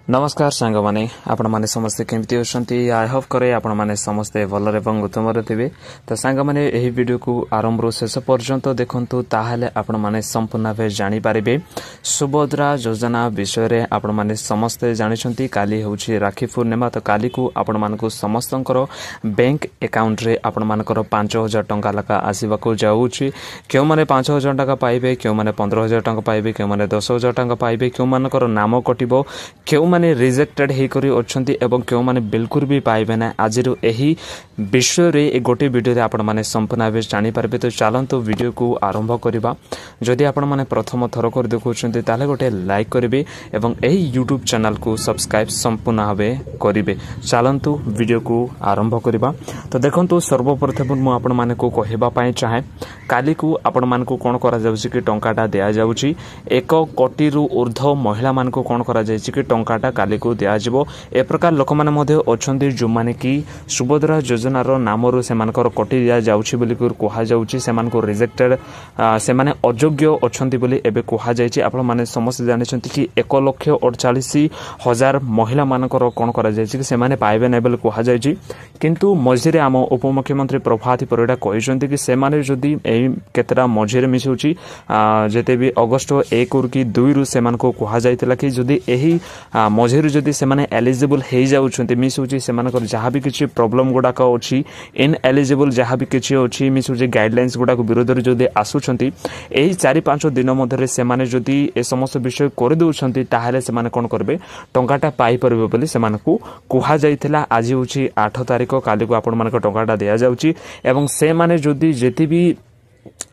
नमस्कार सांग माने आपण माने समस्ते केमती होछंती आई होप करे आपण माने समस्ते भलरे एवं उत्तम रे थिबे त सांग माने एही वीडियो को आरंभ रो शेष पर्यंत देखंतु ताहाले आपण माने संपूर्ण वे जानि पारिबे सुभद्रा योजना विषय रे आपण माने समस्ते जानिछंती काली होछि राखी पूर्णिमा त काली को आपण मानको समस्तंकर बैंक अकाउंट रे आपण मानकर 5000 टंका लका आसीबा को जाउछि केउ माने 5000 टंका पाइबे केउ माने 15000 टंका पाइबे केउ माने 10000 टंका पाइबे केउ मानकर नाम कटिबो केउ माने रिजेक्टेड हे करी अछंती एवं केउ माने बिल्कुल भी पाइबे ना आज रो एही विषय रे एक गोटे वीडियो रे आपण माने संपूर्ण भाबे जानि पारबे तो चलंतु वीडियो को आरंभ करबा जदि आपण माने प्रथम थर कर देखुछंती ताले गोटे लाइक करबे एवं एही YouTube चैनल को सब्सक्राइब संपूर्ण भाबे करबे चलंतु वीडियो को आरंभ करबा तो देखंतु सर्वप्रथम मु आपण माने को कहबा पाए चाहे काली को आपण मान को कोन करा जाउछि कि टंकाटा दिया जाउछि 1 कोटी रु ऊर्ध्व महिला मान को कोन करा जाइछि कि टंकाटा काली को दिया जिवो ए प्रकार लोक माने मध्ये अछंती जो माने कि सुभद्रा योजना रो नाम रो से मानकर कोटी दिया जाउछि बोली को कोहा जाउछि से मान को रिजेक्टेड से माने अयोग्य अछंती बोली एबे कोहा जाइछि आपण माने समस्त जानि छंती कि 1,48,000 महिला मानकर कोन करा जाइछि कि से माने पाइबे नै बोली कोहा जाइछि किंतु मझिरे आम उपमुख्यमंत्री प्रभाती परिडा कहिसंती कि से माने जदी एई केतरा मझिरे मिसुछि जेते भी अगस्त 1 कि 2 रु से मान को कोहा जाइतला कि जदी एही मझिरे जदी से माने एलिजिबल हे जाउछंती मिसुछि से मानकर जहा भी किछि प्रॉब्लम गुडा का अछि इन एलिजिबल जहा भी किछि अछि मिसुछि गाइडलाइंस गुडा को विरोध रे जदी आसुछंती एही 4-5 दिन मधरे से माने जदी ए समस्त विषय कर देउछंती ताहाले से माने कोन करबे टंकाटा पाई परबे बोली से मानकू कोहा जाइतला आज होछि 8 तारिख काली को आपण मानक टंकाटा दिया जाउछि एवं से माने जदी जेति भी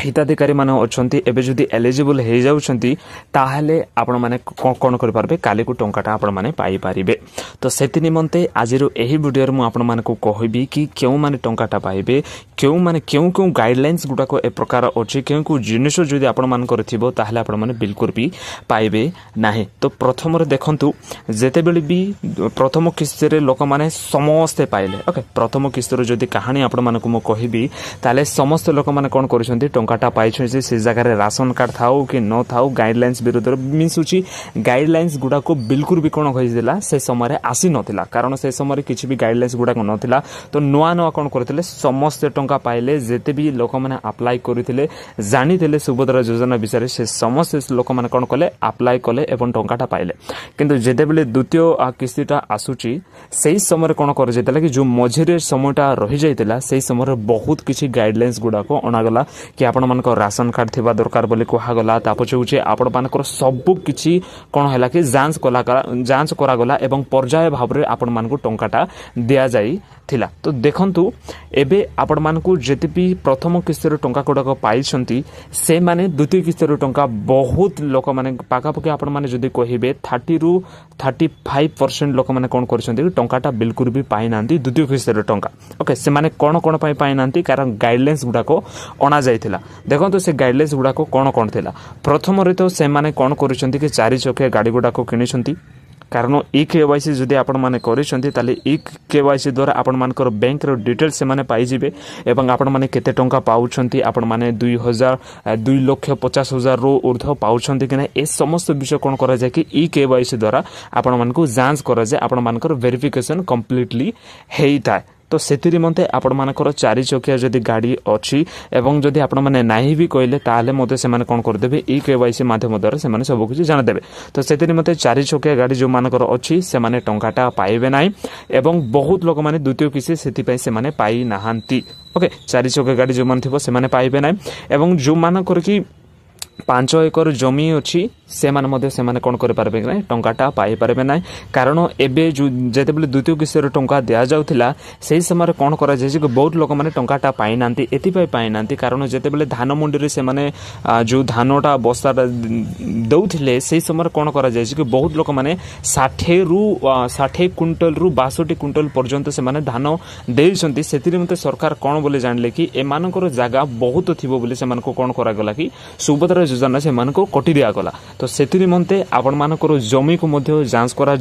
हिताधिकारी माने अछंती एबे जदी एलिजिबल हे जाउछंती ताहाले आपण माने कोन कर पारबे काली को टंकाटा आपण माने पाई पारिबे तो सेति निमंते आजिरो एही वीडियो रे मु आपण माने को कहबी कि केउ माने टंकाटा पाइबे केउ माने केउ केउ गाइडलाइंस गुडा को ए प्रकार अछि केउ को जिनिस जदी आपण मान करथिबो ताहाले आपण माने बिल्कुल भी पाइबे नाही तो प्रथम रे देखंतु जेते बेली भी प्रथम किस्ती रे लोक माने समस्त पाइले ओके प्रथम किस्ती रे जदी कहानी आपण माने को मु कहबी ताले समस्त लोक माने कोन करिसंती टंकाटा पाइछ से जगह रे राशन कार्ड थाउ कि न थाउ गाइडलाइंस विरुद्ध मिसुची गाइडलाइंस गुडा को बिल्कुल भी कोन होई दिला से समय आसी नथिला कारण से समय किछि भी गाइडलाइंस गुडा को नथिला तो नुआ नुआ कोन करथिले समस्त टंका पाइले जेते भी लोक माने अप्लाई करिथिले जानिथिले सुभद्रा योजना विषय से समस्त लोक माने कोन कले अप्लाई कले एवं टंकाटा पाइले किंतु जेते बेले द्वितीय किस्तीटा आसुची सेही समय कोन कर जेतला कि जो मझिरे समयटा रहि जाइतला सेही समय बहुत किछि गाइडलाइंस गुडा को अनागला कि आपण मानकर राशन कार्ड थिबा दरकार बोली कोहा गला तापछ होचे आपण मानकर सब किछि कोन हैला कि जांच करा गला एवं पर्याय भाव रे आपण मानको टंकाटा दिया जाई थिला तो देखंतु एबे आपण मानको जेते भी प्रथम किस्ती रे टंका कोडा पाइछंती से माने द्वितीय किस्ती रे टंका बहुत लोक माने पाका पके आपण माने जदी कहिबे 30 रु 35% लोक माने कोन करछंती कि टंकाटा बिल्कुल भी पाइ नांती द्वितीय किस्ती रे टंका ओके से माने कोन कोन पाइ नांती कारण गाइडलाइंस गुडा को अना जाइथिला देखो से गाइडलाइंस गुडा को कोन कोन थिला प्रथम रे तो से माने कोन करिसंती कि 4 चकिया गाड़ी गुडा को किनिसंती कारण ई केवाईसी जदी आपण माने करिसंती ताले ई केवाईसी द्वारा आपण मानकर बैंक रो डिटेल्स से माने पाई जिवे एवं आपण माने केते टंका पाउछंती आपण माने 2,50,000 रो ऊर्ध्व पाउछंती कि नै ए समस्त विषय कोन करा जाय कि ई केवाईसी द्वारा आपण मानको जांच करा जाय आपण मानकर वेरिफिकेशन कंप्लीटली हेइता तो सेति निमंते आपण मानकर 4 चकिया जदी गाड़ी अछि एवं जदी आपण माने नाही भी कहले ताले मते से माने कोन कर देबे ई केवाईसी माध्यम द्वारा से माने सब कुछ जान देबे तो सेति निमंते 4 चकिया गाड़ी जो मानकर अछि से माने टंकाटा पाइबे नाही एवं बहुत लोक माने द्वितीय किसी सेति पय से माने पाई नाहंती ओके 4 चकिया गाड़ी जो मान थिबो से माने पाइबे नाही एवं जो मानकर कि 5 एकर जमी अछि से माने मध्ये से माने कोन कर पारबे नै टंकाटा पाई पारबे नै कारण एबे जेते बेले द्वितीय किस्ती रे टंका दिया जाउथिला सेही समय कोन करा जाय जे बहुत लोक माने टंकाटा पाई नांती एति पाई नांती कारण जेते बेले धान मंडी रे से माने जो धानोटा बस्ताटा दउथिले सेही समय कोन करा जाय जे बहुत लोक माने 60 क्विंटल रु 62 क्विंटल पर्यंत से माने धान देइसंती सेति मते सरकार कोन बोले जानले कि ए मानकर जागा बहुत थिबो बोले से मानको कोन करा गला कि सुभद्रा योजना से कटि दिगला तो से निमंते आपण मानकर जमी को जांच करा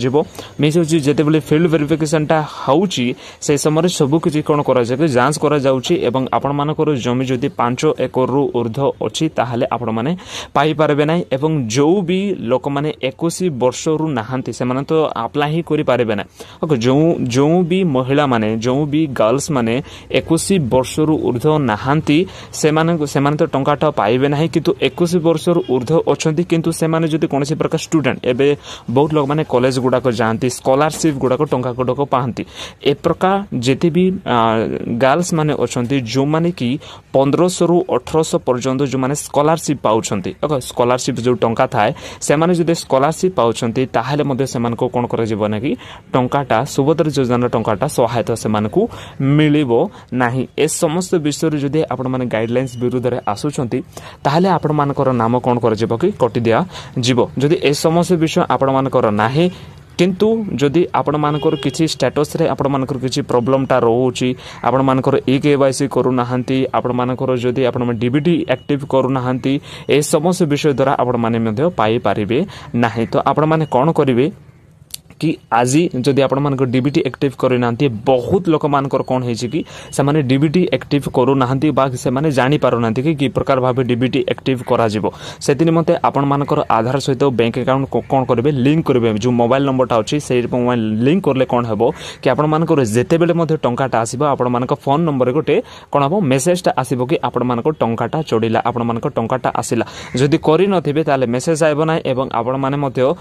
मिस होची जेतेबेले फील्ड वेरिफिकेशनटा होउची से समय सब किछि कोन करा जाय जांच करा जाउची एवं आपण मानकर जमी जदि 5 एकर रु ऊर्ध्व अछि ताहाले आपण माने पाई पारबे नै एवं जो भी लोक माने 21 वर्ष रु नाहंती से माने तो अप्लाई ही करि पारबे नै जो भी महिला माने जो भी गर्ल्स माने 21 वर्ष रु ऊर्ध्व नाहंती से माने तो टंकाटा पाइबे नै किंतु 21 वर्ष रु ऊर्ध्व अछंती किंतु से माने जदि कोनसी प्रकार स्टूडेंट एबे बहुत लोग माने कॉलेज गुडा को जानती स्कॉलरशिप गुडा को टंका गुडा पाहंती ए प्रकार जेते भी गर्ल्स माने अछंती जो माने कि 1500 रु 1800 पर्यंत जो माने स्कॉलरशिप पाउछंती स्कॉलरशिप जो टंका थाए से माने जदि स्कॉलरशिप पाउछंती ताहाले मध्ये सेमान को कोन करा जिवो ना कि टंकाटा सुभद्रा योजना टंकाटा सहायता सेमान को मिलिबो नाही ए समस्त विषय जदि आपण माने गाइडलाइंस विरुद्ध रे आसुछंती ताहाले आपण मानकर नाम कोन करा जिवो कि कटि दिया जिवो जदि ए समस्त विषय आपण मानकर नाही किंतु जदि आपण मानकर किछि स्टेटस रे आपण मानकर किछि प्रॉब्लम ता रहउची आपण मानकर केवाईसी करू नाहंती आपण मानकर जदि आपण डीबीटी एक्टिव करू नाहंती ए समस्त विषय द्वारा आपण माने मध्ये पाई पारिबे नाही तो आपण माने कोन करिवे कि आज जदि आपण मानक डीबीटी एक्टिव करि नांती बहुत लोक मानकर कोन हेछि कि से माने डीबीटी एक्टिव करू नाहंती बा से माने जानि पारु नांती कि प्रकार भाबे डीबीटी एक्टिव करा जिवो सेति निमते आपण मानकर आधार सहित बैंक अकाउंट कोन करबे लिंक करबे जो मोबाइल नंबरटा अछि से मोबाइल लिंक करले कोन हेबो कि आपण मानकर जेते बेले मध्ये टंकाटा आसीबो आपण मानक फोन नंबर गोटे कोन हेबो मेसेजटा आसीबो कि आपण मानक टंकाटा चोडिला आपण मानक टंकाटा आसिला जदि करि नथिबे ताले मेसेज आइबो नै एवं आपण माने मध्ये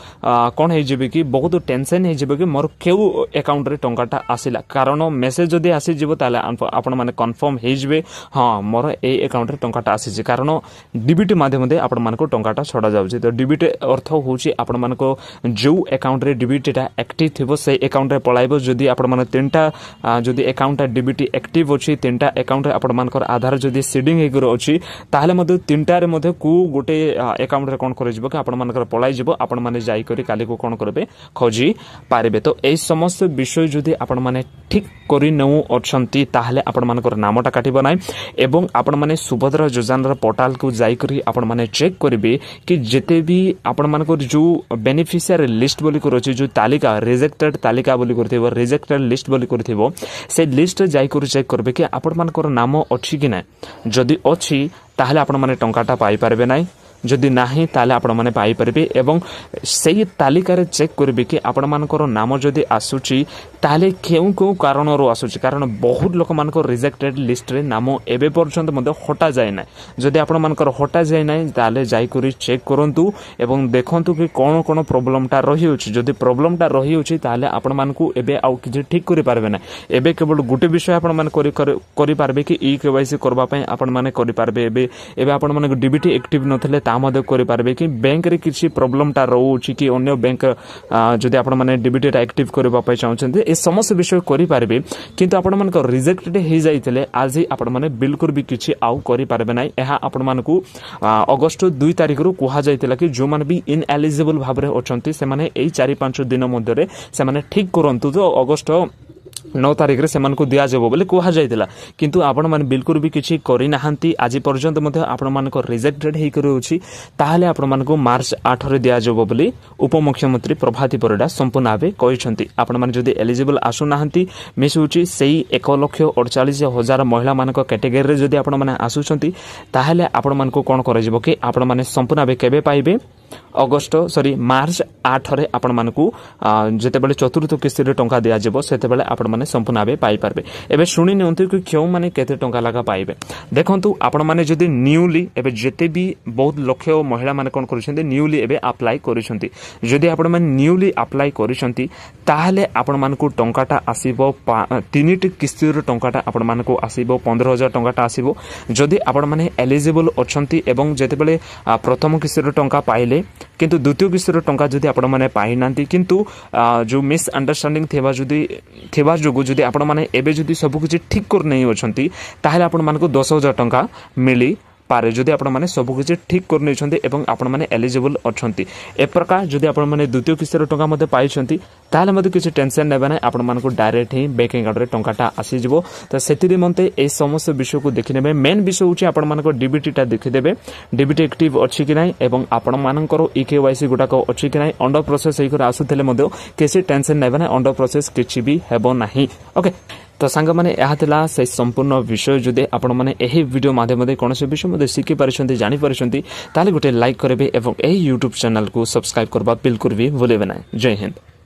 कोन हे जिबे कि बहुत टेंशन हे जिबे कि मोर केउ अकाउंट रे टंकाटा आसिला कारण मेसेज जदि आसी जिवो ताले आपण माने कंफर्म हे जिबे हां मोर ए अकाउंट रे टंकाटा आसी जे कारण डीबीटी माध्यम दे आपण मानको टंकाटा छडा जाउची तो डीबीटी अर्थ होची आपण मानको जो अकाउंट रे डीबीटीटा एक्टिव थिबो से अकाउंट रे पळाइबो जदि आपण माने तीनटा जदि अकाउंट डीबीटी एक्टिव अछि तीनटा अकाउंट रे आपण मानकर आधार जदि सीडिंग हे गरो अछि ताहाले मध्ये तीनटा रे मध्ये को गोटे अकाउंट रे कोन करे जिवो कि आपण मानकर पळाइ जिवो आपण माने जाई करी काली को कोन करबे खोजी पारिबे तो ए समस्त विषय जदि आपण माने ठीक करि नउ अछंती ताहाले आपण मानकर नामटा काटिबो नै एवं आपण माने सुभद्रा योजनार पोर्टल को जाई करी आपण माने चेक करिवे कि जेते भी आपण मानकर जो बेनिफिशियरी लिस्ट बोली करछि जो तालिका रिजेक्टेड तालिका बोली करथिबो रिजेक्टेड लिस्ट बोली करथिबो से लिस्ट जाई करी चेक करबे कि आपण मानकर नाम अछि कि नै जदि अछि ताहाले आपण माने टंकाटा पाई पारबे नै जदि नाही ताले आपण माने पाई परबे एवं सेही तालिका रे चेक करबे कि आपण मानकर नाम जदि आसुची ताले केउ केउ कारण रो आसुची कारण बहुत लोक मानकर रिजेक्टेड लिस्ट रे नाम एबे पर्यंत मध्ये हटा जाय नै जदि आपण मानकर हटा जाय नै ताले जाई करी चेक करंतु एवं देखंतु कि कोन कोन प्रॉब्लम ता रही होची जदि प्रॉब्लम ता रही होची ताले आपण मानकू एबे आउ कि ठीक करि पारबे नै एबे केवल गुटे विषय आपण मान करि पारबे कि ई केवाईसी करबा पय आपण माने करि पारबे एबे आपण माने डीबीटी एक्टिव नथले ता मदे करि पारबे कि बैंक रे किछि प्रॉब्लम ता रहउची कि अन्य बैंक जदि आपण माने डीबीटी टा एक्टिव करबा पय चाहउछन्ते ए समस्त विषय करि पारबे किंतु आपण मानक रिजेक्टेड हे जाइतले आज आपण माने बिल्कुल भी किछि आउ करि पारबे नै एहा आपण मानकू अगस्त 2 तारिख रु कुहा जाइतला कि जो माने भी इनएलिजिबल भाबरे अछन्ती से माने एई 4-5 दिन मध्ये रे से माने ठीक करंतु तो अगस्त 9 तारिख रे सेमान को दिया जबो बोले कुहा जाइतला किंतु आपण माने बिल्कुल भी किछि करि नाहंती आज पर्यंत मध्ये आपण मान को रिजेक्टेड हे करू अछि ताहाले आपण मान को मार्च 8 रे दिया जबो बोली उपमुख्यमंत्री प्रभाती परिडा संपूर्ण भाबे कहिसंती आपण मान जदि एलिजिबल आसु नाहंती मिस होछि सेही 1,48,000 महिला मान को कैटेगरी रे जदि आपण माने आसुछंती ताहाले आपण मान को कोन करे जबो कि आपण माने संपूर्ण भाबे केबे पाइबे मार्च 8 रे आपण मानकू जेते बेले चतुर्थ किस्ती रे टंका दिया जेबो सेते बेले आपण माने संपूर्ण भाबे पाई पारबे एबे सुनि नियंतु कि क्यों माने केते टंका लगा पाइबे देखंतु आपण माने जदि न्यूली एबे जेते भी बहुत लक्ष महिला माने कोन करिसंती न्यूली एबे अप्लाई करिसंती जदि आपण माने न्यूली अप्लाई करिसंती ताहाले आपण मानकू टंकाटा आसीबो 3टी किस्ती रे टंकाटा आपण मानकू आसीबो 15,000 टंकाटा आसीबो जदि आपण माने एलिजिबल अछंती एवं जेते बेले प्रथम किस्ती रे टंका पाइले किंतु द्वितीय किस्ती रे टंका जदि आपण माने पाइ नांती किंतु जो मिस अंडरस्टैंडिंग थेबा जोगु जदि आपण माने एबे जदि सब किछि ठीक कर नै अछंती ताहाले आपण मानकू 10,000 टंका मिली पारे जदि आपण माने सब किछि ठीक कर नै एवं आपण माने एलिजिबल अछंती ए प्रकार जदि आपण माने द्वितीय किस्तिर टंका मध्ये पाइछंती ताले मध्ये किछि टेंशन नेबा नै आपण मानको डायरेक्ट ही बैंक अकाउंट रे टंकाटा आसी जिवो त सेति निमंते ए समस्त विषय को देखि नेबे मेन विषय होछि आपण मानको डीबीटी टा देखि देबे डीबीटी एक्टिव अछि कि नै एवं आपण मानकर ईकेवाईसी गुडा को अछि कि नै अंडर प्रोसेस हेकर आसुथले मध्ये किछि टेंशन नेबा नै अंडर प्रोसेस किछि भी हेबो नाही ओके तो सांग माने यह थिला से संपूर्ण विषय जदि आपण माने एही वीडियो माध्यम कौन से विषय मध्ये शिखि पारिछंती जानि पारिछंती ताले गोटे लाइक करबे एवं एही YouTube चैनल को सब्सक्राइब करबा बिल्कुल भी भूलेबे नै जय हिंद।